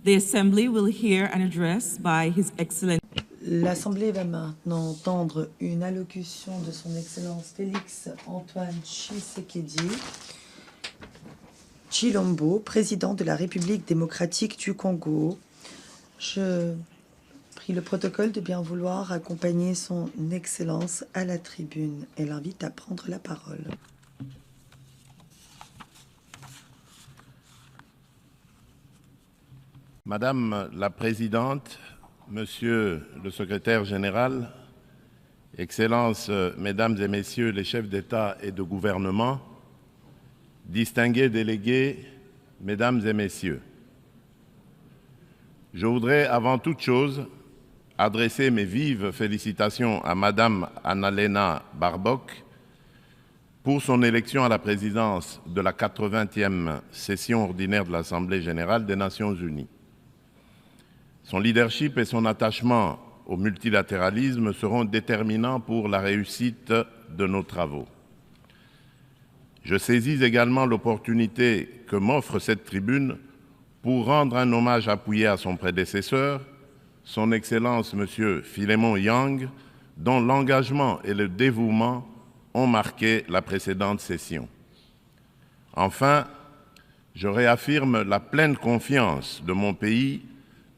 The Assembly will hear an address by His Excellency. L'Assemblée va maintenant entendre une allocution de son Excellence Félix Antoine Tshisekedi Tshilombo, président de la République démocratique du Congo. Je prie le protocole de bien vouloir accompagner son Excellence à la tribune et l'invite à prendre la parole. Madame la Présidente, Monsieur le Secrétaire général, Excellences, Mesdames et Messieurs les chefs d'État et de gouvernement, distingués délégués, Mesdames et Messieurs, je voudrais avant toute chose adresser mes vives félicitations à Madame Annalena Baerbock pour son élection à la présidence de la 80e session ordinaire de l'Assemblée générale des Nations unies. Son leadership et son attachement au multilatéralisme seront déterminants pour la réussite de nos travaux. Je saisis également l'opportunité que m'offre cette tribune pour rendre un hommage appuyé à son prédécesseur, son Excellence M. Philémon Yang, dont l'engagement et le dévouement ont marqué la précédente session. Enfin, je réaffirme la pleine confiance de mon pays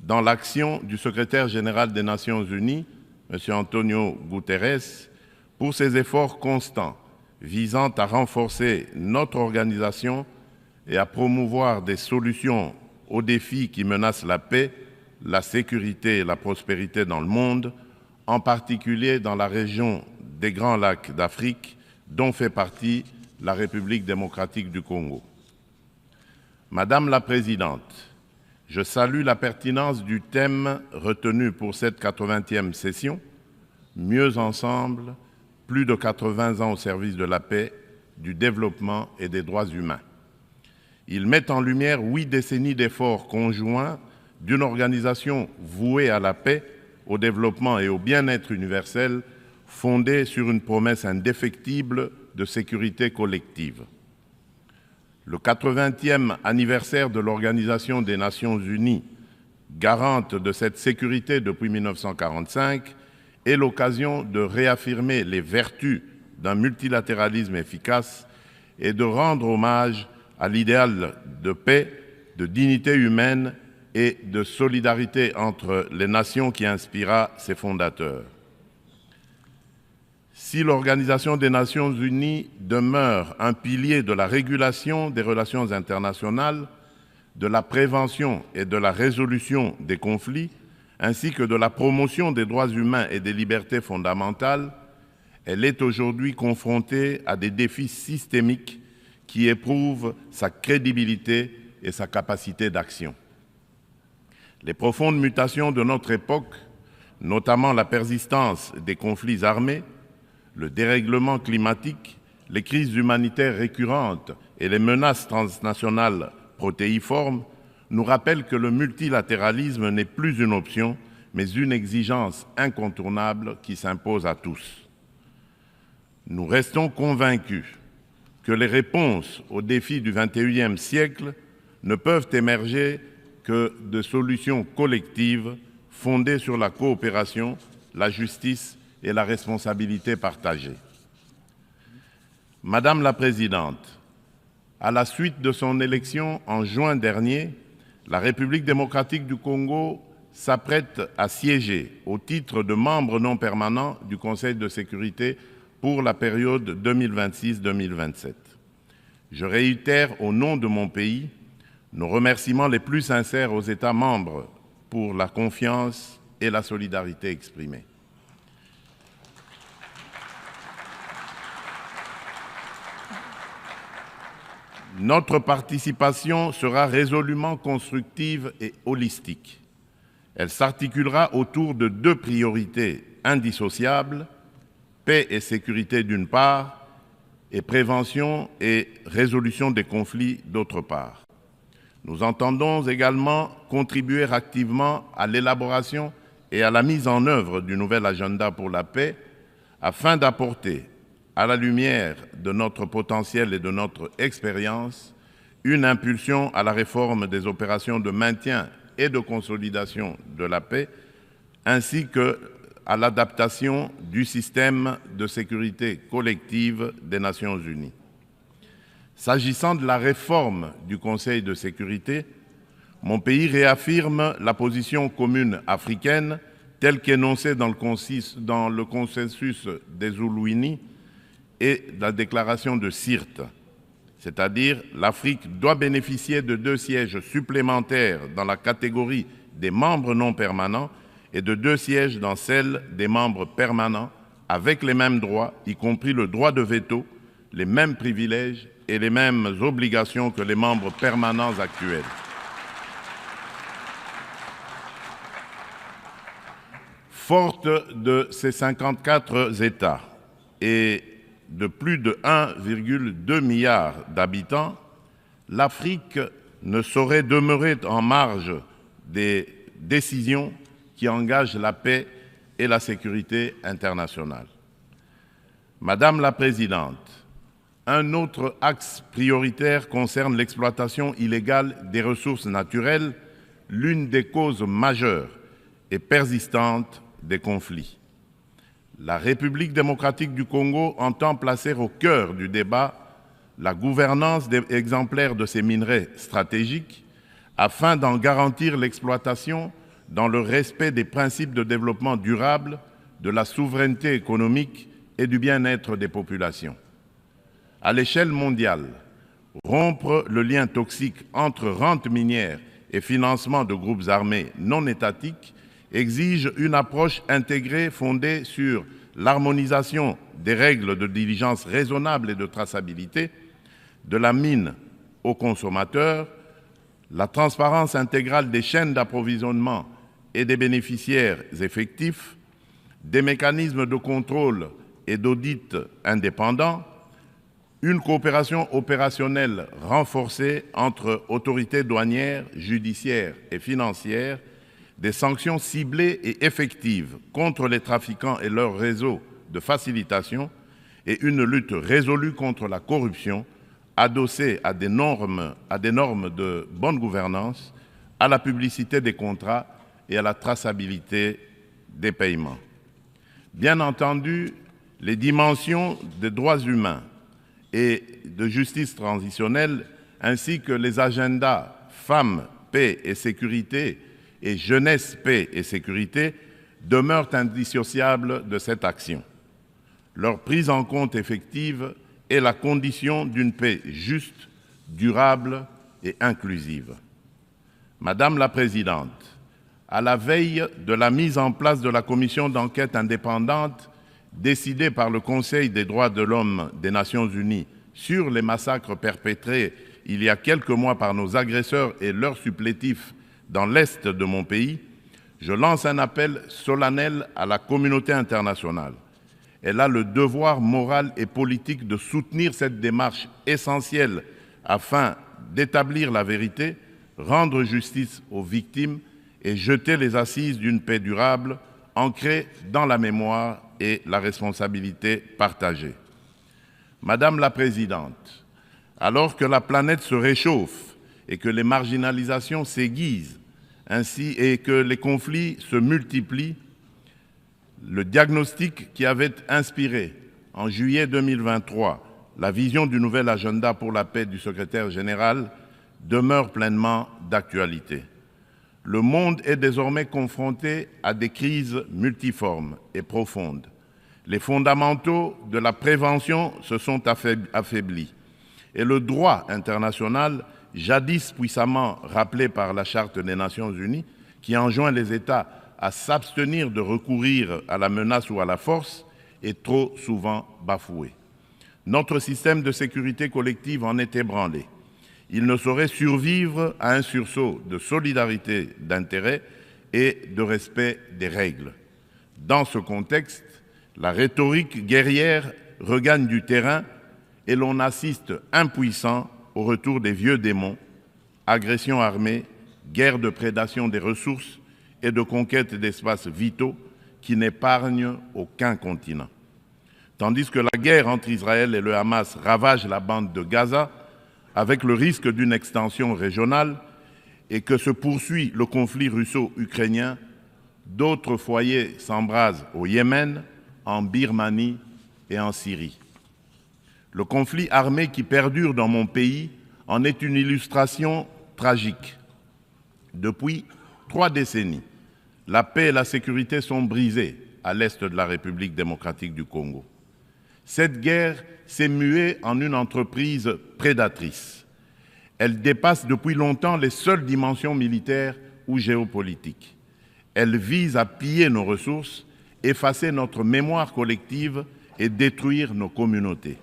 dans l'action du secrétaire général des Nations unies, M. Antonio Guterres, pour ses efforts constants visant à renforcer notre organisation et à promouvoir des solutions aux défis qui menacent la paix, la sécurité et la prospérité dans le monde, en particulier dans la région des Grands Lacs d'Afrique, dont fait partie la République démocratique du Congo. Madame la Présidente, je salue la pertinence du thème retenu pour cette 80e session, « Mieux ensemble, plus de 80 ans au service de la paix, du développement et des droits humains ». Il met en lumière 8 décennies d'efforts conjoints d'une organisation vouée à la paix, au développement et au bien-être universel, fondée sur une promesse indéfectible de sécurité collective. Le 80e anniversaire de l'Organisation des Nations Unies, garante de cette sécurité depuis 1945, est l'occasion de réaffirmer les vertus d'un multilatéralisme efficace et de rendre hommage à l'idéal de paix, de dignité humaine et de solidarité entre les nations qui inspira ses fondateurs. Si l'Organisation des Nations Unies demeure un pilier de la régulation des relations internationales, de la prévention et de la résolution des conflits, ainsi que de la promotion des droits humains et des libertés fondamentales, elle est aujourd'hui confrontée à des défis systémiques qui éprouvent sa crédibilité et sa capacité d'action. Les profondes mutations de notre époque, notamment la persistance des conflits armés, le dérèglement climatique, les crises humanitaires récurrentes et les menaces transnationales protéiformes nous rappellent que le multilatéralisme n'est plus une option, mais une exigence incontournable qui s'impose à tous. Nous restons convaincus que les réponses aux défis du XXIe siècle ne peuvent émerger que de solutions collectives fondées sur la coopération, la justice et la responsabilité partagée. Madame la Présidente, à la suite de son élection en juin dernier, la République démocratique du Congo s'apprête à siéger au titre de membre non permanent du Conseil de sécurité pour la période 2026-2027. Je réitère au nom de mon pays nos remerciements les plus sincères aux États membres pour la confiance et la solidarité exprimées. Notre participation sera résolument constructive et holistique. Elle s'articulera autour de 2 priorités indissociables, paix et sécurité d'une part, et prévention et résolution des conflits d'autre part. Nous entendons également contribuer activement à l'élaboration et à la mise en œuvre du nouvel agenda pour la paix afin d'apporter, à la lumière de notre potentiel et de notre expérience, une impulsion à la réforme des opérations de maintien et de consolidation de la paix, ainsi qu'à l'adaptation du système de sécurité collective des Nations unies. S'agissant de la réforme du Conseil de sécurité, mon pays réaffirme la position commune africaine telle qu'énoncée dans le consensus des Oulouini et la déclaration de Sirte, c'est-à-dire l'Afrique doit bénéficier de 2 sièges supplémentaires dans la catégorie des membres non permanents et de 2 sièges dans celle des membres permanents, avec les mêmes droits, y compris le droit de veto, les mêmes privilèges et les mêmes obligations que les membres permanents actuels. Forte de ces 54 États et de plus de 1,2 milliard d'habitants, l'Afrique ne saurait demeurer en marge des décisions qui engagent la paix et la sécurité internationale. Madame la Présidente, un autre axe prioritaire concerne l'exploitation illégale des ressources naturelles, l'une des causes majeures et persistantes des conflits. La République démocratique du Congo entend placer au cœur du débat la gouvernance exemplaire de ces minerais stratégiques afin d'en garantir l'exploitation dans le respect des principes de développement durable, de la souveraineté économique et du bien-être des populations. À l'échelle mondiale, rompre le lien toxique entre rente minière et financement de groupes armés non étatiques exige une approche intégrée fondée sur l'harmonisation des règles de diligence raisonnable et de traçabilité, de la mine aux consommateurs, la transparence intégrale des chaînes d'approvisionnement et des bénéficiaires effectifs, des mécanismes de contrôle et d'audit indépendants, une coopération opérationnelle renforcée entre autorités douanières, judiciaires et financières, des sanctions ciblées et effectives contre les trafiquants et leurs réseaux de facilitation et une lutte résolue contre la corruption adossée à des normes de bonne gouvernance, à la publicité des contrats et à la traçabilité des paiements. Bien entendu, les dimensions des droits humains et de justice transitionnelle, ainsi que les agendas femmes, paix et sécurité et jeunesse, paix et sécurité demeurent indissociables de cette action. Leur prise en compte effective est la condition d'une paix juste, durable et inclusive. Madame la Présidente, à la veille de la mise en place de la commission d'enquête indépendante décidée par le Conseil des droits de l'homme des Nations unies sur les massacres perpétrés il y a quelques mois par nos agresseurs et leurs supplétifs dans l'Est de mon pays, je lance un appel solennel à la communauté internationale. Elle a le devoir moral et politique de soutenir cette démarche essentielle afin d'établir la vérité, rendre justice aux victimes et jeter les assises d'une paix durable ancrée dans la mémoire et la responsabilité partagée. Madame la Présidente, alors que la planète se réchauffe et que les marginalisations s'aiguisent, ainsi et que les conflits se multiplient, le diagnostic qui avait inspiré en juillet 2023 la vision du nouvel agenda pour la paix du secrétaire général demeure pleinement d'actualité. Le monde est désormais confronté à des crises multiformes et profondes. Les fondamentaux de la prévention se sont affaiblis et le droit international, jadis puissamment rappelé par la Charte des Nations Unies, qui enjoint les États à s'abstenir de recourir à la menace ou à la force, est trop souvent bafoué. Notre système de sécurité collective en est ébranlé. Il ne saurait survivre à un sursaut de solidarité d'intérêt et de respect des règles. Dans ce contexte, la rhétorique guerrière regagne du terrain et l'on assiste impuissant au retour des vieux démons, agressions armées, guerre de prédation des ressources et de conquête d'espaces vitaux qui n'épargnent aucun continent. Tandis que la guerre entre Israël et le Hamas ravage la bande de Gaza, avec le risque d'une extension régionale, et que se poursuit le conflit russo-ukrainien, d'autres foyers s'embrasent au Yémen, en Birmanie et en Syrie. Le conflit armé qui perdure dans mon pays en est une illustration tragique. Depuis 3 décennies, la paix et la sécurité sont brisées à l'est de la République démocratique du Congo. Cette guerre s'est muée en une entreprise prédatrice. Elle dépasse depuis longtemps les seules dimensions militaires ou géopolitiques. Elle vise à piller nos ressources, effacer notre mémoire collective et détruire nos communautés.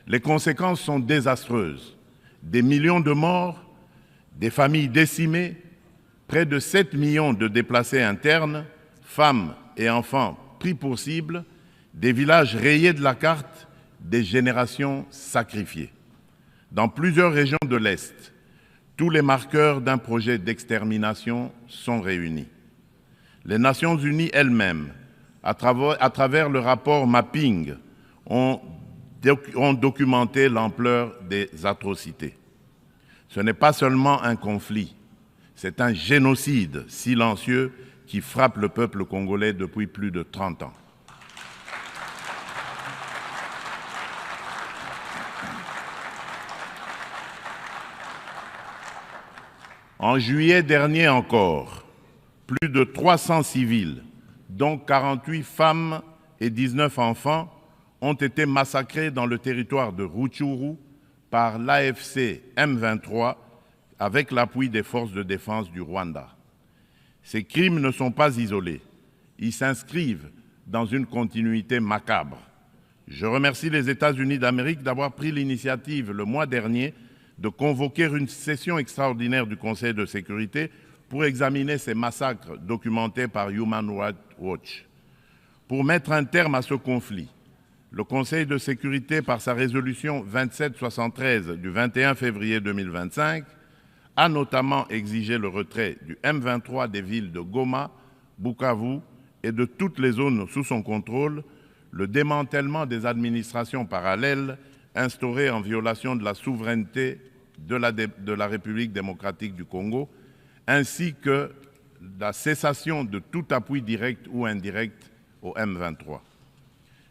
Les conséquences sont désastreuses. Des millions de morts, des familles décimées, près de 7 millions de déplacés internes, femmes et enfants pris pour cible, des villages rayés de la carte, des générations sacrifiées. Dans plusieurs régions de l'Est, tous les marqueurs d'un projet d'extermination sont réunis. Les Nations Unies elles-mêmes, à travers le rapport Mapping, ont documenté l'ampleur des atrocités. Ce n'est pas seulement un conflit, c'est un génocide silencieux qui frappe le peuple congolais depuis plus de 30 ans. En juillet dernier encore, plus de 300 civils, dont 48 femmes et 19 enfants, ont été massacrés dans le territoire de Rutshuru par l'AFC M23 avec l'appui des forces de défense du Rwanda. Ces crimes ne sont pas isolés, ils s'inscrivent dans une continuité macabre. Je remercie les États-Unis d'Amérique d'avoir pris l'initiative le mois dernier de convoquer une session extraordinaire du Conseil de sécurité pour examiner ces massacres documentés par Human Rights Watch. Pour mettre un terme à ce conflit, le Conseil de sécurité, par sa résolution 2773 du 21 février 2025, a notamment exigé le retrait du M23 des villes de Goma, Bukavu et de toutes les zones sous son contrôle, le démantèlement des administrations parallèles instaurées en violation de la souveraineté de la République démocratique du Congo, ainsi que la cessation de tout appui direct ou indirect au M23.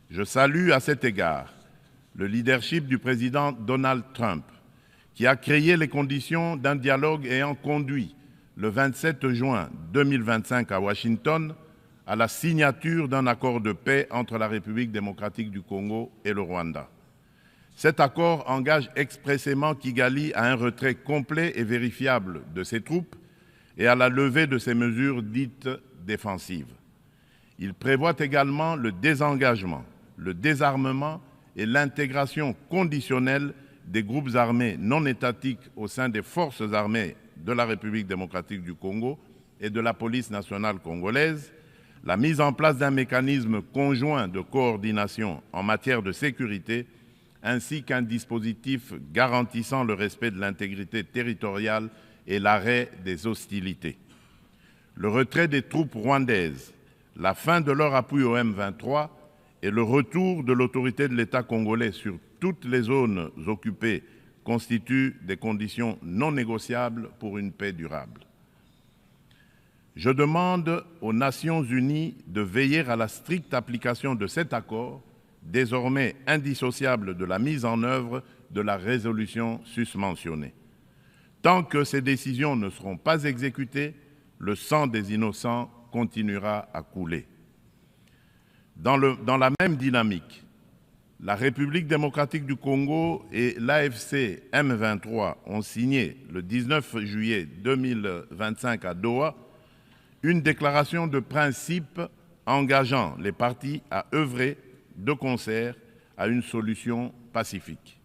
Je salue à cet égard le leadership du président Donald Trump, qui a créé les conditions d'un dialogue ayant conduit le 27 juin 2025 à Washington à la signature d'un accord de paix entre la République démocratique du Congo et le Rwanda. Cet accord engage expressément Kigali à un retrait complet et vérifiable de ses troupes et à la levée de ses mesures dites défensives. Il prévoit également le désengagement, le désarmement et l'intégration conditionnelle des groupes armés non étatiques au sein des forces armées de la République démocratique du Congo et de la police nationale congolaise, la mise en place d'un mécanisme conjoint de coordination en matière de sécurité, ainsi qu'un dispositif garantissant le respect de l'intégrité territoriale et l'arrêt des hostilités. Le retrait des troupes rwandaises, la fin de leur appui au M23 et le retour de l'autorité de l'État congolais sur toutes les zones occupées constituent des conditions non négociables pour une paix durable. Je demande aux Nations Unies de veiller à la stricte application de cet accord, désormais indissociable de la mise en œuvre de la résolution susmentionnée. Tant que ces décisions ne seront pas exécutées, le sang des innocents continuera à couler. Dans la même dynamique, la République démocratique du Congo et l'AFC M23 ont signé le 19 juillet 2025 à Doha une déclaration de principe engageant les parties à œuvrer de concert à une solution pacifique.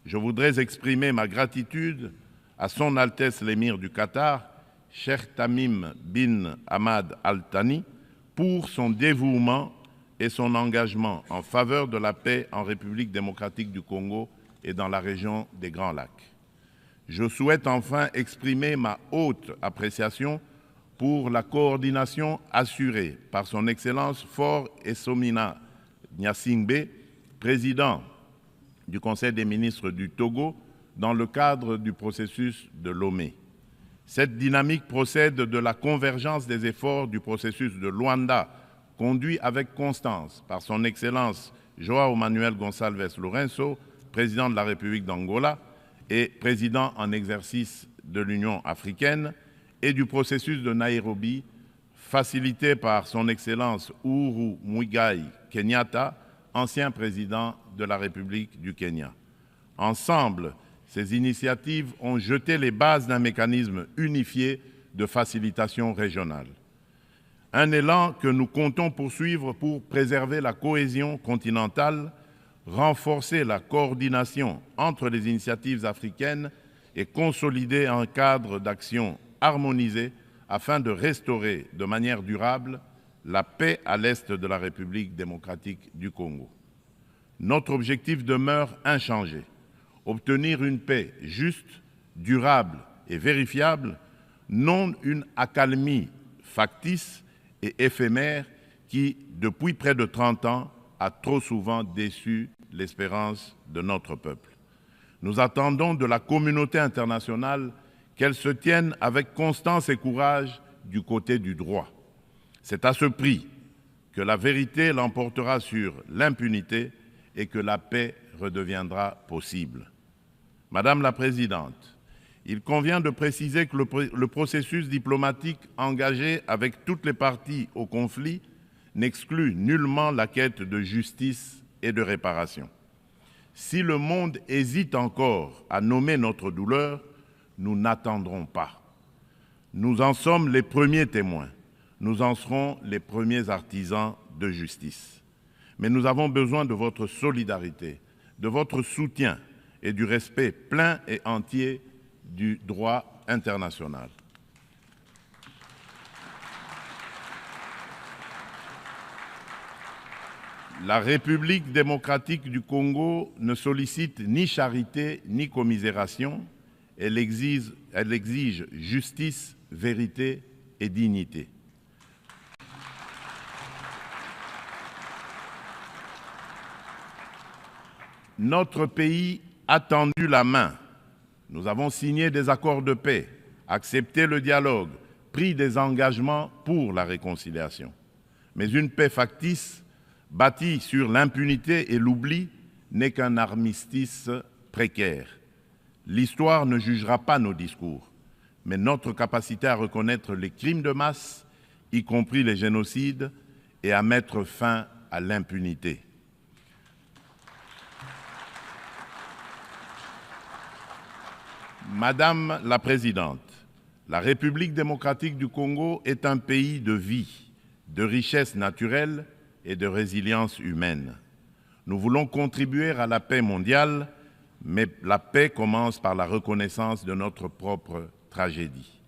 Je voudrais exprimer ma gratitude à Son Altesse l'Émir du Qatar, Cheikh Tamim bin Hamad Al Thani, pour son dévouement et son engagement en faveur de la paix en République démocratique du Congo et dans la région des Grands Lacs. Je souhaite enfin exprimer ma haute appréciation pour la coordination assurée par son Excellence Faure Essomina Gnassingbé, président du Conseil des ministres du Togo, dans le cadre du processus de Lomé. Cette dynamique procède de la convergence des efforts du processus de Luanda, conduit avec constance par son Excellence João Manuel Gonçalves Lourenço, président de la République d'Angola et président en exercice de l'Union africaine, et du processus de Nairobi, facilité par son Excellence Uhuru Muigai Kenyatta, ancien président de la République du Kenya. Ensemble, ces initiatives ont jeté les bases d'un mécanisme unifié de facilitation régionale. Un élan que nous comptons poursuivre pour préserver la cohésion continentale, renforcer la coordination entre les initiatives africaines et consolider un cadre d'action harmonisé afin de restaurer de manière durable la paix à l'est de la République démocratique du Congo. Notre objectif demeure inchangé: obtenir une paix juste, durable et vérifiable, non une accalmie factice et éphémère qui, depuis près de 30 ans, a trop souvent déçu l'espérance de notre peuple. Nous attendons de la communauté internationale qu'elle se tienne avec constance et courage du côté du droit. C'est à ce prix que la vérité l'emportera sur l'impunité et que la paix redeviendra possible. Madame la Présidente, il convient de préciser que le processus diplomatique engagé avec toutes les parties au conflit n'exclut nullement la quête de justice et de réparation. Si le monde hésite encore à nommer notre douleur, nous n'attendrons pas. Nous en sommes les premiers témoins. Nous en serons les premiers artisans de justice. Mais nous avons besoin de votre solidarité, de votre soutien et du respect plein et entier du droit international. La République démocratique du Congo ne sollicite ni charité ni commisération. Elle exige justice, vérité et dignité. Notre pays a tendu la main. Nous avons signé des accords de paix, accepté le dialogue, pris des engagements pour la réconciliation. Mais une paix factice, bâtie sur l'impunité et l'oubli, n'est qu'un armistice précaire. L'histoire ne jugera pas nos discours, mais notre capacité à reconnaître les crimes de masse, y compris les génocides, et à mettre fin à l'impunité. Madame la Présidente, la République démocratique du Congo est un pays de vie, de richesse naturelle et de résilience humaine. Nous voulons contribuer à la paix mondiale, mais la paix commence par la reconnaissance de notre propre tragédie.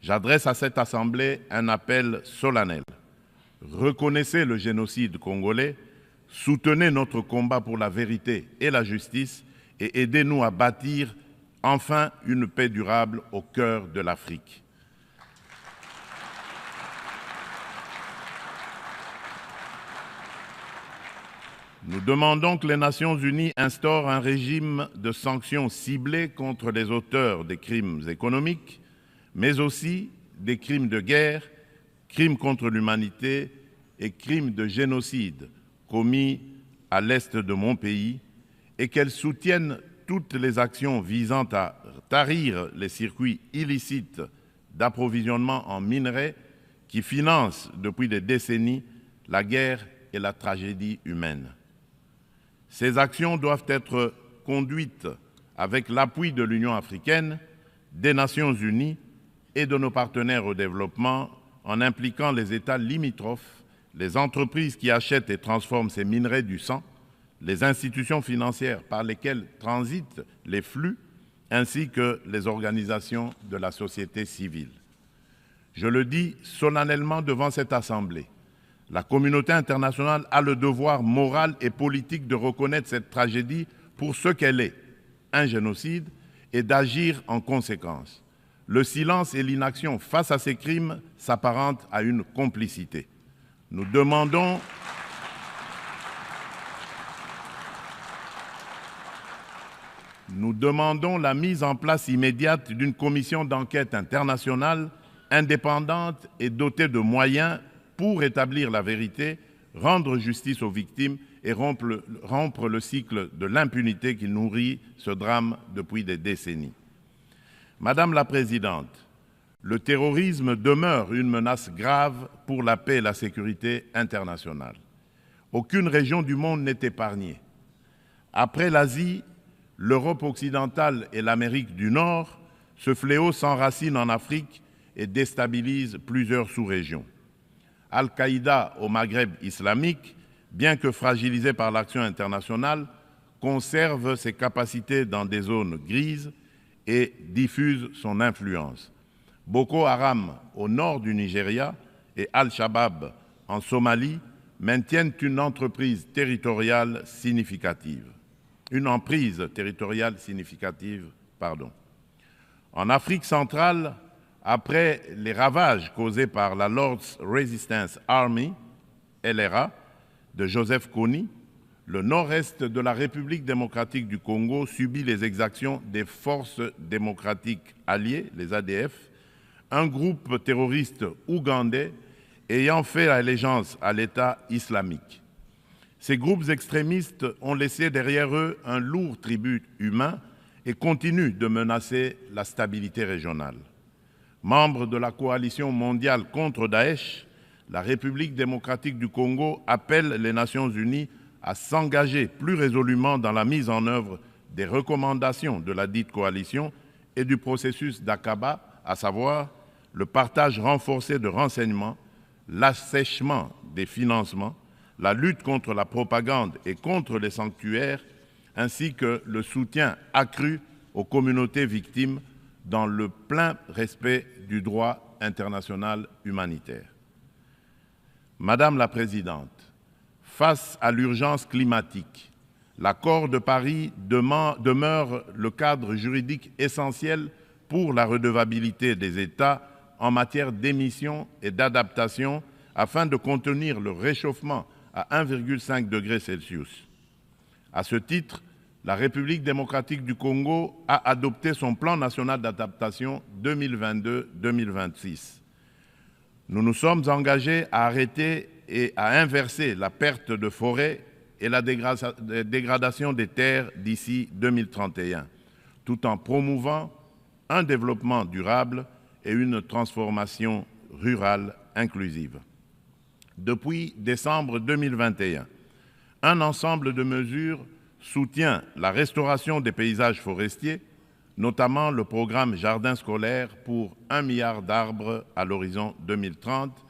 J'adresse à cette Assemblée un appel solennel. Reconnaissez le génocide congolais, soutenez notre combat pour la vérité et la justice et aidez-nous à bâtir enfin une paix durable au cœur de l'Afrique. Nous demandons que les Nations unies instaurent un régime de sanctions ciblées contre les auteurs des crimes économiques, mais aussi des crimes de guerre, crimes contre l'humanité et crimes de génocide commis à l'est de mon pays, et qu'elles soutiennent toutes les actions visant à tarir les circuits illicites d'approvisionnement en minerais qui financent depuis des décennies la guerre et la tragédie humaine. Ces actions doivent être conduites avec l'appui de l'Union africaine, des Nations unies et de nos partenaires au développement, en impliquant les États limitrophes, les entreprises qui achètent et transforment ces minerais du sang, les institutions financières par lesquelles transitent les flux, ainsi que les organisations de la société civile. Je le dis solennellement devant cette Assemblée, la communauté internationale a le devoir moral et politique de reconnaître cette tragédie pour ce qu'elle est, un génocide, et d'agir en conséquence. Le silence et l'inaction face à ces crimes s'apparentent à une complicité. Nous demandons nous demandons la mise en place immédiate d'une commission d'enquête internationale indépendante et dotée de moyens pour établir la vérité, rendre justice aux victimes et rompre le cycle de l'impunité qui nourrit ce drame depuis des décennies. Madame la Présidente, le terrorisme demeure une menace grave pour la paix et la sécurité internationale. Aucune région du monde n'est épargnée. Après l'Asie, l'Europe occidentale et l'Amérique du Nord, ce fléau s'enracine en Afrique et déstabilise plusieurs sous-régions. Al-Qaïda au Maghreb islamique, bien que fragilisé par l'action internationale, conserve ses capacités dans des zones grises et diffuse son influence. Boko Haram au nord du Nigeria et Al-Shabaab en Somalie maintiennent une emprise territoriale significative. En Afrique centrale, après les ravages causés par la Lord's Resistance Army, LRA, de Joseph Kony, le nord-est de la République démocratique du Congo subit les exactions des forces démocratiques alliées, les ADF, un groupe terroriste ougandais ayant fait allégeance à l'État islamique. Ces groupes extrémistes ont laissé derrière eux un lourd tribut humain et continuent de menacer la stabilité régionale. Membre de la coalition mondiale contre Daesh, la République démocratique du Congo appelle les Nations unies à s'engager plus résolument dans la mise en œuvre des recommandations de la dite coalition et du processus d'Aqaba, à savoir le partage renforcé de renseignements, l'assèchement des financements, la lutte contre la propagande et contre les sanctuaires, ainsi que le soutien accru aux communautés victimes dans le plein respect du droit international humanitaire. Madame la Présidente, face à l'urgence climatique, l'accord de Paris demeure le cadre juridique essentiel pour la redevabilité des États en matière d'émissions et d'adaptation afin de contenir le réchauffement à 1,5 degré Celsius. À ce titre, la République démocratique du Congo a adopté son plan national d'adaptation 2022-2026. Nous nous sommes engagés à arrêter et à inverser la perte de forêts et la dégradation des terres d'ici 2031, tout en promouvant un développement durable et une transformation rurale inclusive. Depuis décembre 2021, un ensemble de mesures soutient la restauration des paysages forestiers, notamment le programme Jardin scolaire pour 1 milliard d'arbres à l'horizon 2030,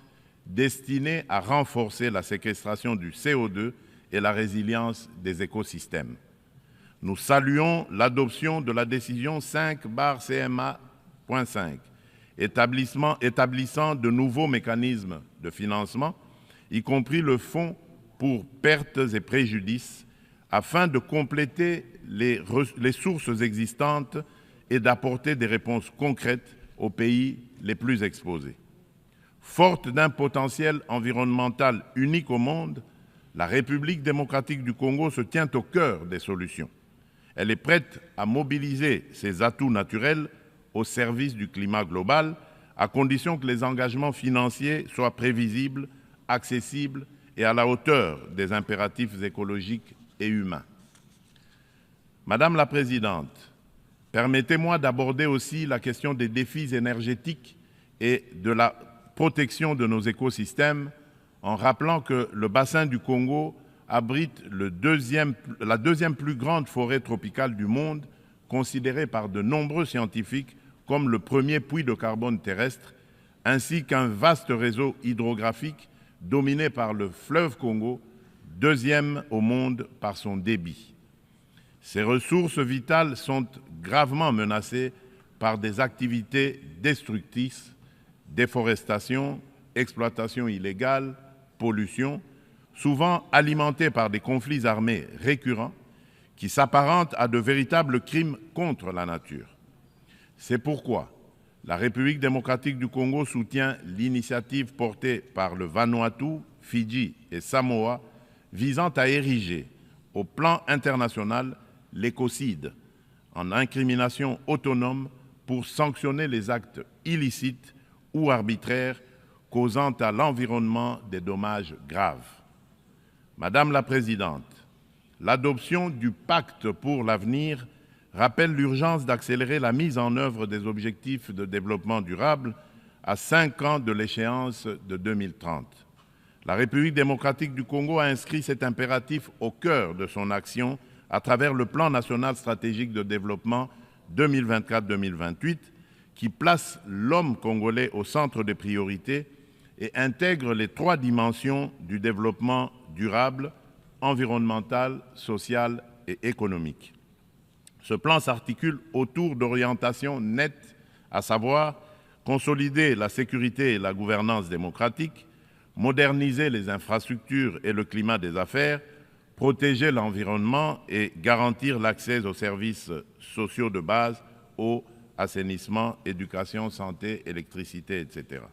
destiné à renforcer la séquestration du CO2 et la résilience des écosystèmes. Nous saluons l'adoption de la décision 5/CMA.5, établissant de nouveaux mécanismes de financement, y compris le fonds pour pertes et préjudices, afin de compléter les sources existantes et d'apporter des réponses concrètes aux pays les plus exposés. Forte d'un potentiel environnemental unique au monde, la République démocratique du Congo se tient au cœur des solutions. Elle est prête à mobiliser ses atouts naturels au service du climat global, à condition que les engagements financiers soient prévisibles, accessibles et à la hauteur des impératifs écologiques et humains. Madame la Présidente, permettez-moi d'aborder aussi la question des défis énergétiques et de la protection de nos écosystèmes en rappelant que le bassin du Congo abrite la deuxième plus grande forêt tropicale du monde, considérée par de nombreux scientifiques comme le premier puits de carbone terrestre, ainsi qu'un vaste réseau hydrographique dominé par le fleuve Congo, deuxième au monde par son débit. Ces ressources vitales sont gravement menacées par des activités destructrices, déforestation, exploitation illégale, pollution, souvent alimentées par des conflits armés récurrents qui s'apparentent à de véritables crimes contre la nature. C'est pourquoi la République démocratique du Congo soutient l'initiative portée par le Vanuatu, Fidji et Samoa visant à ériger au plan international l'écocide en incrimination autonome pour sanctionner les actes illicites ou arbitraires causant à l'environnement des dommages graves. Madame la Présidente, l'adoption du Pacte pour l'avenir rappelle l'urgence d'accélérer la mise en œuvre des objectifs de développement durable à 5 ans de l'échéance de 2030. La République démocratique du Congo a inscrit cet impératif au cœur de son action à travers le Plan national stratégique de développement 2024-2028 qui place l'homme congolais au centre des priorités et intègre les 3 dimensions du développement durable, environnemental, social et économique. Ce plan s'articule autour d'orientations nettes, à savoir consolider la sécurité et la gouvernance démocratique, moderniser les infrastructures et le climat des affaires, protéger l'environnement et garantir l'accès aux services sociaux de base, eau, assainissement, éducation, santé, électricité, etc.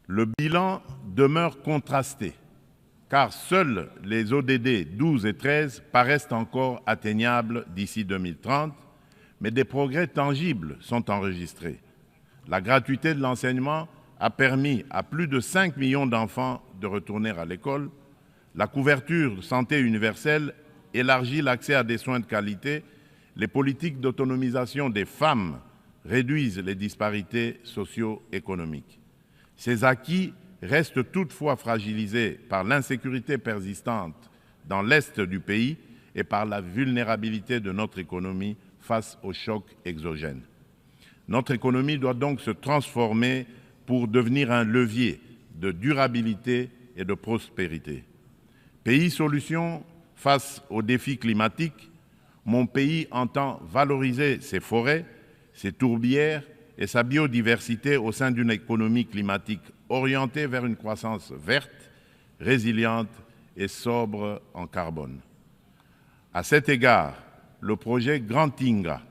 Le bilan demeure contrasté, car seuls les ODD 12 et 13 paraissent encore atteignables d'ici 2030, mais des progrès tangibles sont enregistrés. La gratuité de l'enseignement a permis à plus de 5 millions d'enfants de retourner à l'école. La couverture de santé universelle élargit l'accès à des soins de qualité. Les politiques d'autonomisation des femmes réduisent les disparités socio-économiques. Ces acquis restent toutefois fragilisés par l'insécurité persistante dans l'est du pays et par la vulnérabilité de notre économie face aux chocs exogènes. Notre économie doit donc se transformer pour devenir un levier de durabilité et de prospérité. Pays solution face aux défis climatiques, mon pays entend valoriser ses forêts, ses tourbières et sa biodiversité au sein d'une économie climatique orientée vers une croissance verte, résiliente et sobre en carbone. À cet égard, le projet Grand Inga,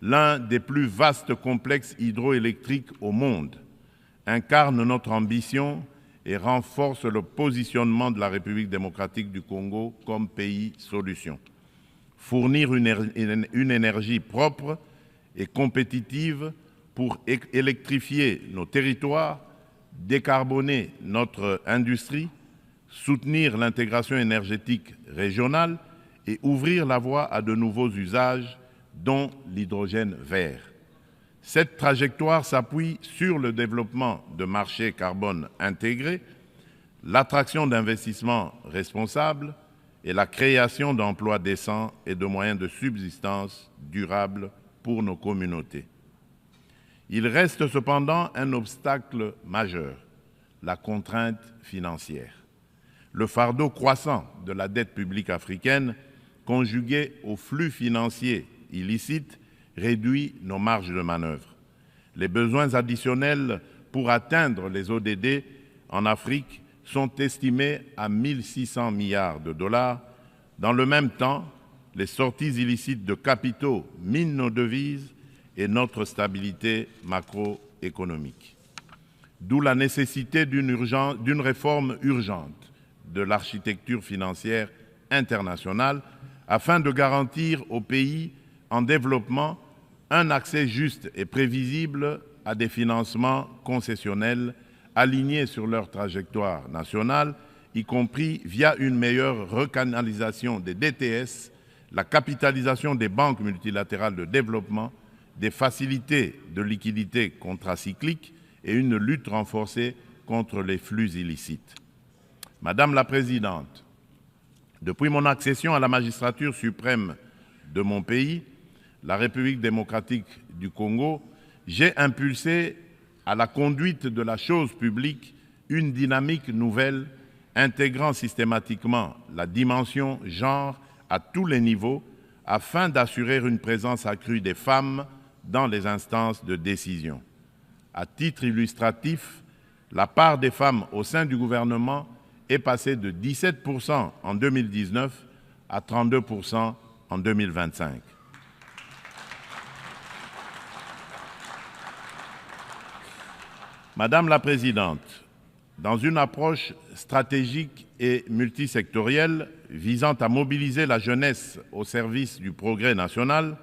l'un des plus vastes complexes hydroélectriques au monde, incarne notre ambition et renforce le positionnement de la République démocratique du Congo comme pays solution. Fournir une énergie propre et compétitive pour électrifier nos territoires, décarboner notre industrie, soutenir l'intégration énergétique régionale et ouvrir la voie à de nouveaux usages, dont l'hydrogène vert. Cette trajectoire s'appuie sur le développement de marchés carbone intégrés, l'attraction d'investissements responsables et la création d'emplois décents et de moyens de subsistance durables pour nos communautés. Il reste cependant un obstacle majeur, la contrainte financière. Le fardeau croissant de la dette publique africaine, conjugué aux flux financiers illicites, réduit nos marges de manœuvre. Les besoins additionnels pour atteindre les ODD en Afrique sont estimés à 1 600 milliards de dollars. Dans le même temps, les sorties illicites de capitaux minent nos devises et notre stabilité macroéconomique. D'où la nécessité d'une réforme urgente de l'architecture financière internationale afin de garantir aux pays en développement un accès juste et prévisible à des financements concessionnels alignés sur leur trajectoire nationale, y compris via une meilleure recanalisation des DTS, la capitalisation des banques multilatérales de développement, des facilités de liquidité contracycliques et une lutte renforcée contre les flux illicites. Madame la Présidente, depuis mon accession à la magistrature suprême de mon pays, la République démocratique du Congo, j'ai impulsé à la conduite de la chose publique une dynamique nouvelle intégrant systématiquement la dimension genre à tous les niveaux afin d'assurer une présence accrue des femmes dans les instances de décision. À titre illustratif, la part des femmes au sein du gouvernement est passée de 17% en 2019 à 32% en 2025. Madame la Présidente, Dans une approche stratégique et multisectorielle visant à mobiliser la jeunesse au service du progrès national,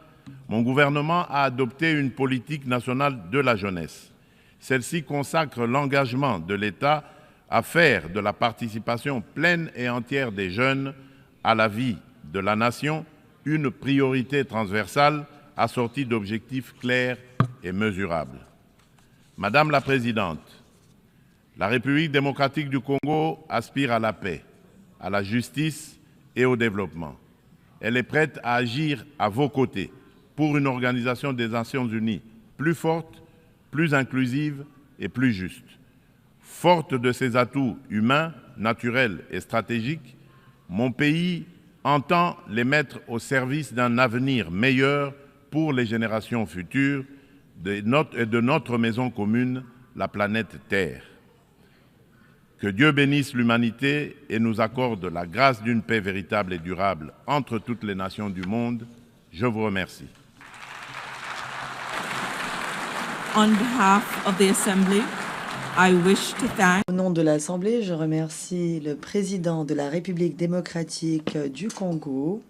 mon gouvernement a adopté une politique nationale de la jeunesse. Celle-ci consacre l'engagement de l'État à faire de la participation pleine et entière des jeunes à la vie de la nation une priorité transversale assortie d'objectifs clairs et mesurables. Madame la Présidente, la République démocratique du Congo aspire à la paix, à la justice et au développement. Elle est prête à agir à vos côtés pour une organisation des Nations Unies plus forte, plus inclusive et plus juste. Forte de ses atouts humains, naturels et stratégiques, mon pays entend les mettre au service d'un avenir meilleur pour les générations futures de notre maison commune, la planète Terre. Que Dieu bénisse l'humanité et nous accorde la grâce d'une paix véritable et durable entre toutes les nations du monde. Je vous remercie. On behalf of the Assembly, I wish to thank Au nom de l'Assemblée, je remercie le président de la République démocratique du Congo,